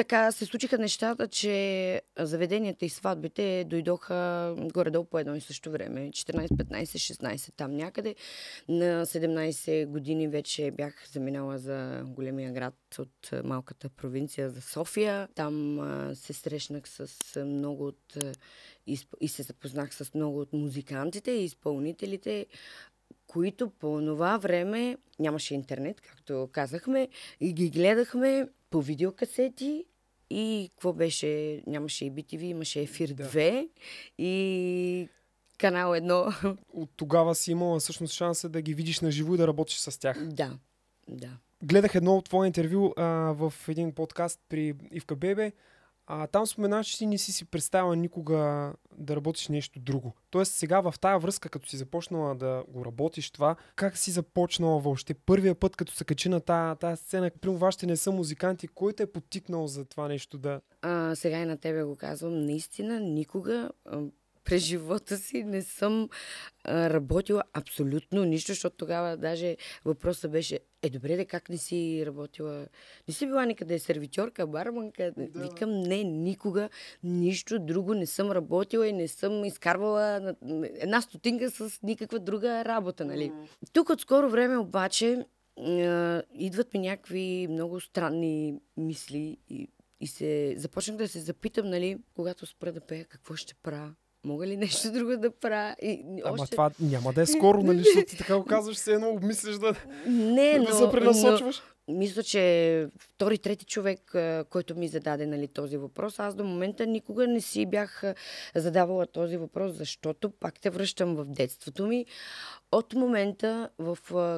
така се случиха нещата, че заведенията и сватбите дойдоха горе-долу по едно и също време. 14, 15, 16 там някъде. На 17 години вече бях заминала за големия град от малката провинция за София. Там се срещнах с много от и се запознах с много от музикантите и изпълнителите, които по това време нямаше интернет, както казахме, и ги гледахме по видеокасети и какво беше, нямаше и BTV, имаше Ефир 2 и Канал 1. От тогава си имала всъщност шанса да ги видиш на живо и да работиш с тях. Да. Гледах едно от твое интервю в един подкаст при Ивка Бебе. Там споменаваш, че ти не си представила никога да работиш нещо друго. Тоест сега в тая връзка, като си започнала да го работиш това, как си започнала въобще? Първия път, като се качи на тая сцена, примерно вашите не са музиканти, кой те е подтикнал за това нещо да... Сега и на тебе го казвам, наистина никога през живота си не съм работила абсолютно нищо, защото тогава даже въпросът беше, добре, де как не си работила? Не си била никъде сервитьорка, барманка? Да. Викам, не, никога нищо друго не съм работила и не съм изкарвала една стотинка с никаква друга работа, нали? Тук от скоро време обаче идват ми някакви много странни мисли и започнах да се запитам, нали, когато спра да пея, какво ще правя? Мога ли нещо друго да правя? Ама това няма да е скоро, нали? Защото ти така го казваш, все едно обмислиш да се пренасочваш. Мисля, че втори, трети човек, който ми зададе, нали, този въпрос, аз до момента никога не си бях задавала този въпрос, защото пак те връщам в детството ми. От момента, в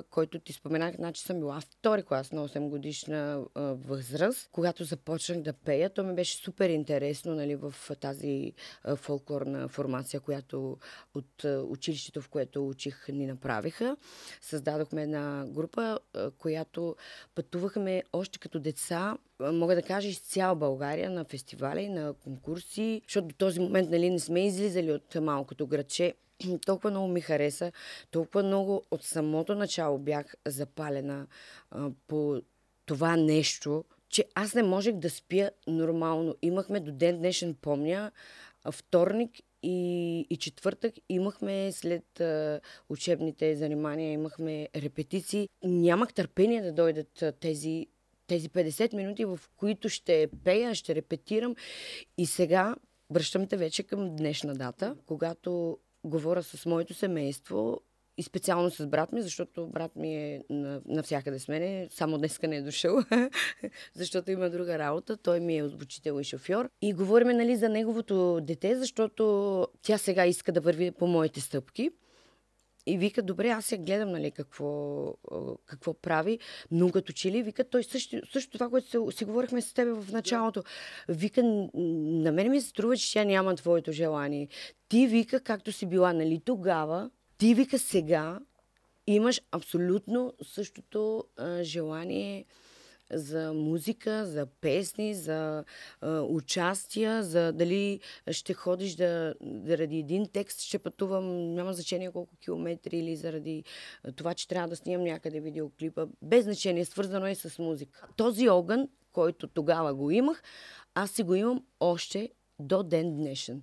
който ти споменах, значи съм била втори клас на 8 годишна възраст, когато започнах да пея, то ми беше супер интересно, нали, в тази фолклорна формация, която от училището, в което учих, ни направиха. Създадохме една група, която пътувахме още като деца, мога да кажа, из цяла България на фестивали, на конкурси, защото до този момент, нали, не сме излизали от малкото градче. Толкова много ми хареса, толкова много от самото начало бях запалена по това нещо, че аз не можех да спя нормално. Имахме до ден днешен, помня, вторник и четвъртък имахме след учебните занимания, имахме репетиции. Нямах търпение да дойдат тези 50 минути, в които ще пея, ще репетирам. И сега връщам те вече към днешна дата, когато говоря с моето семейство и специално с брат ми, защото брат ми е навсякъде с мене, само днеска не е дошъл, защото има друга работа. Той ми е озвучител и шофьор. И говорим, нали, за неговото дете, защото тя сега иска да върви по моите стъпки. И вика, добре, аз я гледам, нали, какво прави, но като че ли, вика, той също това, което си говорихме с тебе в началото. Вика, на мен ми се струва, че тя няма твоето желание. Ти, вика, както си била, нали, тогава, ти, вика, сега имаш абсолютно същото желание за музика, за песни, за участия, за дали ще ходиш заради един текст, ще пътувам, няма значение колко километри, или заради това, че трябва да снимам някъде видеоклипа. Без значение, свързано е с музика. Този огън, който тогава го имах, аз си го имам още до ден днешен.